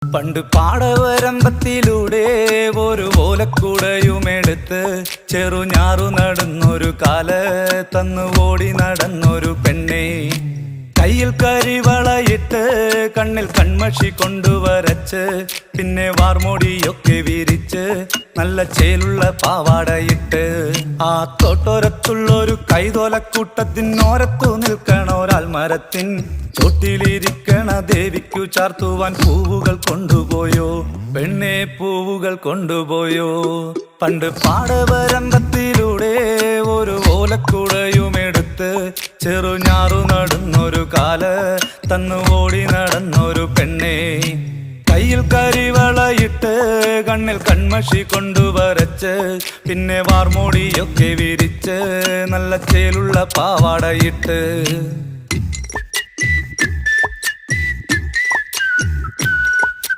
പണ്ട് പാടവരമ്പത്തിലൂടെ ഒരു ഓലക്കുടയുമെടുത്ത് ചെറുഞാറു നടന്നൊരു കാല തന്നു ഓടി നടന്നൊരു പെണ്ണെ, കയ്യിൽ കരിവളയിട്ട് കണ്ണിൽ കൺമഷി കൊണ്ടുവരച്ച് പിന്നെ വാർമോടിയൊക്കെ വിരിച്ച് നല്ല ചേലുള്ള പാവാടയിട്ട് ആ തോട്ടോരത്തുള്ളൊരു കൈതോലക്കൂട്ടത്തിനോരത്തു നിൽക്കണ ഒരാൽമരത്തിൻ ചോട്ടിലിരിക്കണ ദേവിക്കു ചാർത്തുവാൻ പൂവുകൾ കൊണ്ടുപോയോ പെണ്ണെ, പൂവുകൾ കൊണ്ടുപോയോ. പണ്ട് പാടവരമ്പത്തിലൂടെ ഒരു ഓലക്കുടയുമെടുത്ത് ചെറുഞാറു നടന്നൊരു കാല തന്നു ഓടി നടന്നൊരു പെണ്ണെ, കയ്യിൽ കരിവളയിട്ട് കണ്ണിൽ കൺമഷി കൊണ്ടുവരച്ച് പിന്നെ വാർമോടിയൊക്കെ വിരിച്ച് നല്ല ചേലുള്ള പാവാടയിട്ട്